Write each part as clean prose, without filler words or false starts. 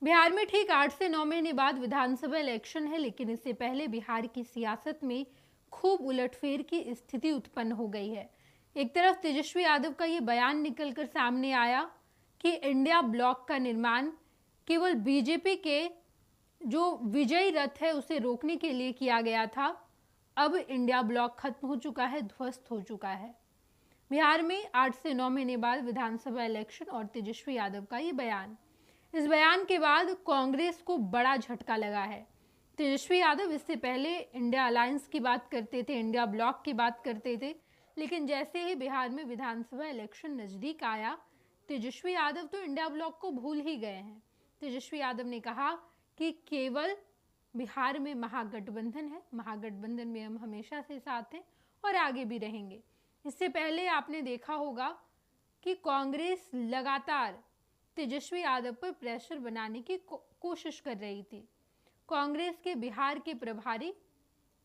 बिहार में ठीक 8 से 9 महीने बाद विधानसभा इलेक्शन है, लेकिन इससे पहले बिहार की सियासत में खूब उलटफेर की स्थिति उत्पन्न हो गई है। एक तरफ तेजस्वी यादव का ये बयान निकलकर सामने आया कि इंडिया ब्लॉक का निर्माण केवल बीजेपी के जो विजयी रथ है उसे रोकने के लिए किया गया था। अब इंडिया ब्लॉक खत्म हो चुका है, ध्वस्त हो चुका है। बिहार में 8 से 9 महीने बाद विधानसभा इलेक्शन और तेजस्वी यादव का ये बयान। इस बयान के बाद कांग्रेस को बड़ा झटका लगा है। तेजस्वी यादव इससे पहले इंडिया अलायंस की बात करते थे, इंडिया ब्लॉक की बात करते थे, लेकिन जैसे ही बिहार में विधानसभा इलेक्शन नजदीक आया, तेजस्वी यादव तो इंडिया ब्लॉक को भूल ही गए हैं। तेजस्वी यादव ने कहा कि केवल बिहार में महागठबंधन है, महागठबंधन में हम हमेशा से साथ हैं और आगे भी रहेंगे। इससे पहले आपने देखा होगा कि कांग्रेस लगातार तेजस्वी यादव पर प्रेशर बनाने की कोशिश कर रही थी। कांग्रेस के बिहार के प्रभारी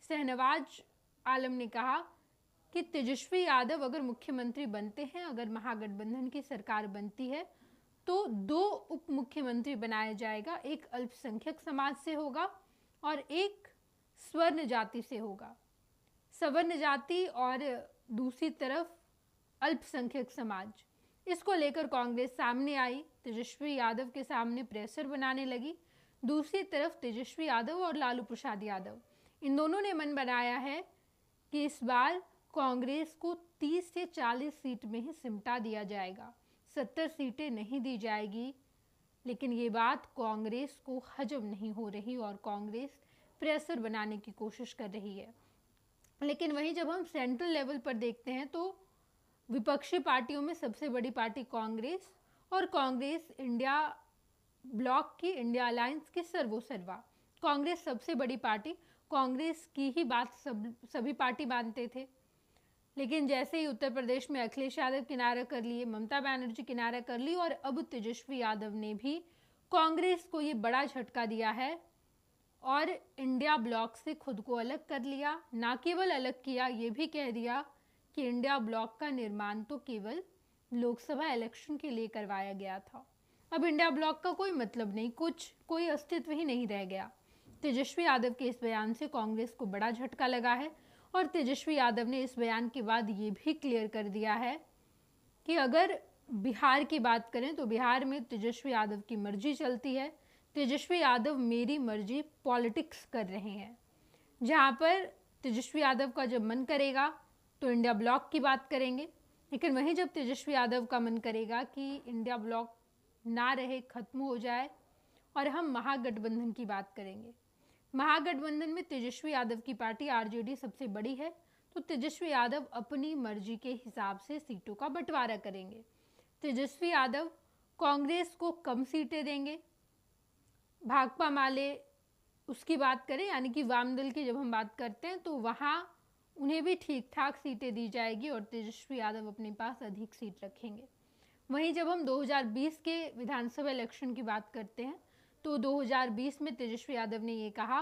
शहनवाज आलम ने कहा कि तेजस्वी यादव अगर मुख्यमंत्री बनते हैं, अगर महागठबंधन की सरकार बनती है, तो 2 उप मुख्यमंत्री बनाया जाएगा, एक अल्पसंख्यक समाज से होगा और एक स्वर्ण जाति से होगा। सवर्ण जाति और दूसरी तरफ अल्पसंख्यक समाज, इसको लेकर कांग्रेस सामने आई, तेजस्वी यादव के सामने प्रेशर बनाने लगी। दूसरी तरफ तेजस्वी यादव और लालू प्रसाद यादव, इन दोनों ने मन बनाया है कि इस बार कांग्रेस को 30 से 40 सीट में ही सिमटा दिया जाएगा, 70 सीटें नहीं दी जाएगी। लेकिन ये बात कांग्रेस को हजम नहीं हो रही और कांग्रेस प्रेशर बनाने की कोशिश कर रही है। लेकिन वहीं जब हम सेंट्रल लेवल पर देखते हैं तो विपक्षी पार्टियों में सबसे बड़ी पार्टी कांग्रेस, और कांग्रेस इंडिया ब्लॉक की, इंडिया अलायंस की सर्वोसर्वा। कांग्रेस सबसे बड़ी पार्टी, कांग्रेस की ही बात सभी पार्टी मानते थे। लेकिन जैसे ही उत्तर प्रदेश में अखिलेश यादव किनारा कर लिए, ममता बनर्जी किनारा कर ली और अब तेजस्वी यादव ने भी कांग्रेस को ये बड़ा झटका दिया है और इंडिया ब्लॉक से खुद को अलग कर लिया। ना केवल अलग किया, ये भी कह दिया कि इंडिया ब्लॉक का निर्माण तो केवल लोकसभा इलेक्शन के लिए करवाया गया था। अब इंडिया ब्लॉक का कोई मतलब नहीं, कोई अस्तित्व ही नहीं रह गया। तेजस्वी यादव के इस बयान से कांग्रेस को बड़ा झटका लगा है और तेजस्वी यादव ने इस बयान के बाद ये भी क्लियर कर दिया है कि अगर बिहार की बात करें तो बिहार में तेजस्वी यादव की मर्जी चलती है। तेजस्वी यादव मेरी मर्जी पॉलिटिक्स कर रहे हैं, जहां पर तेजस्वी यादव का जब मन करेगा तो इंडिया ब्लॉक की बात करेंगे, लेकिन वहीं जब तेजस्वी यादव का मन करेगा कि इंडिया ब्लॉक ना रहे, खत्म हो जाए और हम महागठबंधन की बात करेंगे। महागठबंधन में तेजस्वी यादव की पार्टी आरजेडी सबसे बड़ी है, तो तेजस्वी यादव अपनी मर्जी के हिसाब से सीटों का बंटवारा करेंगे। तेजस्वी यादव कांग्रेस को कम सीटें देंगे। भाकपा माले उसकी बात करें, यानी कि वाम दल की जब हम बात करते हैं तो वहां उन्हें भी ठीक ठाक सीटें दी जाएगी और तेजस्वी यादव अपने पास अधिक सीट रखेंगे। वहीं जब हम 2020 के विधानसभा इलेक्शन की बात करते हैं तो 2020 में तेजस्वी यादव ने ये कहा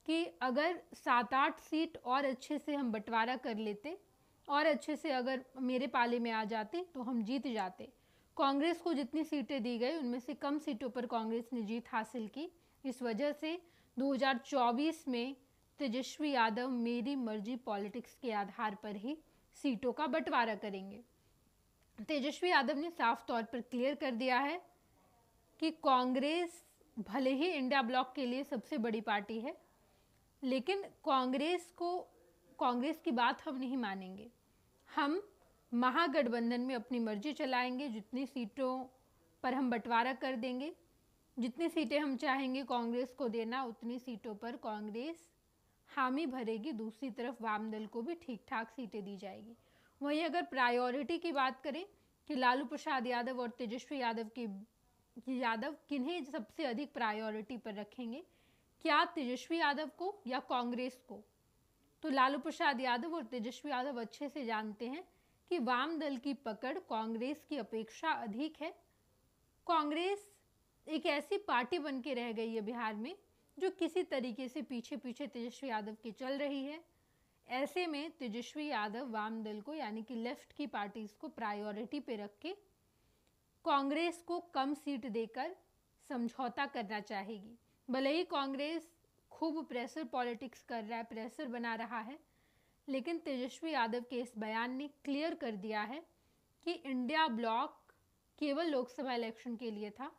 कि अगर 7-8 सीट और अच्छे से हम बंटवारा कर लेते और अच्छे से अगर मेरे पाले में आ जाते तो हम जीत जाते। कांग्रेस को जितनी सीटें दी गई उनमें से कम सीटों पर कांग्रेस ने जीत हासिल की। इस वजह से 2024 में तेजस्वी यादव मेरी मर्जी पॉलिटिक्स के आधार पर ही सीटों का बंटवारा करेंगे। तेजस्वी यादव ने साफ तौर पर क्लियर कर दिया है कि कांग्रेस भले ही इंडिया ब्लॉक के लिए सबसे बड़ी पार्टी है, लेकिन कांग्रेस की बात हम नहीं मानेंगे। हम महागठबंधन में अपनी मर्जी चलाएंगे, जितनी सीटों पर हम बंटवारा कर देंगे, जितनी सीटें हम चाहेंगे कांग्रेस को देना, उतनी सीटों पर कांग्रेस हामी भरेगी। दूसरी तरफ वाम दल को भी ठीक ठाक सीटें दी जाएगी। वहीं अगर प्रायोरिटी की बात करें कि लालू प्रसाद यादव और तेजस्वी यादव किन्हें सबसे अधिक प्रायोरिटी पर रखेंगे, क्या तेजस्वी यादव को या कांग्रेस को, तो लालू प्रसाद यादव और तेजस्वी यादव अच्छे से जानते हैं कि वाम दल की पकड़ कांग्रेस की अपेक्षा अधिक है। कांग्रेस एक ऐसी पार्टी बन के रह गई है बिहार में जो किसी तरीके से पीछे पीछे तेजस्वी यादव की चल रही है। ऐसे में तेजस्वी यादव वाम दल को, यानी कि लेफ्ट की पार्टीज को प्रायोरिटी पे रख के कांग्रेस को कम सीट देकर समझौता करना चाहेगी। भले ही कांग्रेस खूब प्रेशर पॉलिटिक्स कर रहा है, प्रेशर बना रहा है, लेकिन तेजस्वी यादव के इस बयान ने क्लियर कर दिया है कि इंडिया ब्लॉक केवल लोकसभा इलेक्शन के लिए था।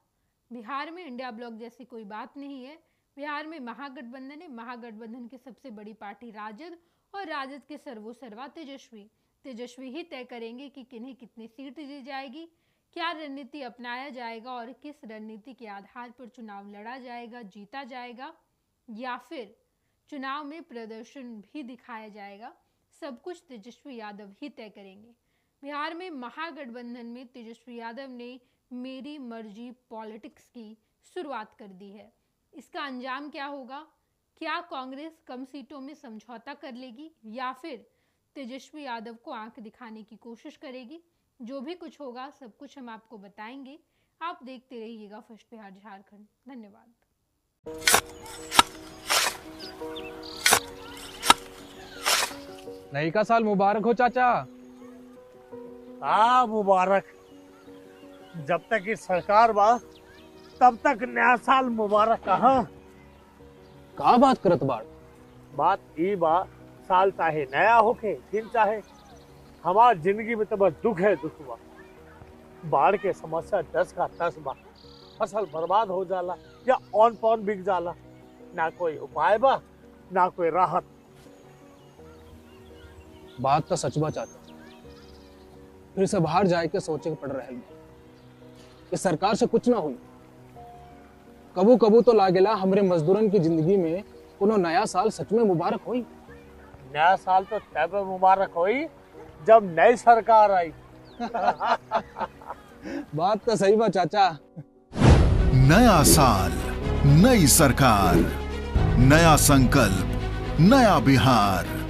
बिहार में इंडिया ब्लॉक जैसी कोई बात नहीं है। बिहार में महागठबंधन है, महागठबंधन की सबसे बड़ी पार्टी राजद, और राजद के सर्वोसर्वा तेजस्वी ही तय करेंगे कि किन्हें कितनी सीट दी जाएगी, क्या रणनीति अपनाया जाएगा और किस रणनीति के आधार पर चुनाव लड़ा जाएगा, जीता जाएगा, या फिर चुनाव में प्रदर्शन भी दिखाया जाएगा। सब कुछ तेजस्वी यादव ही तय करेंगे। बिहार में महागठबंधन में तेजस्वी यादव ने मेरी मर्जी पॉलिटिक्स की शुरुआत कर दी है। इसका अंजाम क्या होगा? क्या कांग्रेस कम सीटों में समझौता कर लेगी या फिर तेजस्वी यादव को आंख दिखाने की कोशिश करेगी? जो भी कुछ होगा सब कुछ हम आपको बताएंगे। आप देखते रहिएगा फर्स्ट बिहार झारखंड। धन्यवाद। नई का साल मुबारक हो चाचा। हाँ मुबारक। जब तक इस सरकार बा तब तक नया साल मुबारक। कहाँ का बात करत बाड़? बात ई बा, साल चाहे नया होके दिन चाहे, हमार जिंदगी में तो बस दुख है, दुख बा। बाढ़ के समस्या 10 का 10 बा। फसल बर्बाद हो जाला या ऑन पॉन बिक जाला, ना कोई उपाय बा ना कोई राहत। बात तो सच बा चाचा। फिर से बाहर जाए के सोचे के पड़ रहे कि सरकार से कुछ ना हुई। कबू कबू तो लागेला हमरे मजदूरन की जिंदगी में कोनो नया साल सच में मुबारक हुई। नया साल तो तब मुबारक हुई जब नई सरकार आई। बात तो सही बा चाचा। नया साल, नई सरकार, नया संकल्प, नया बिहार।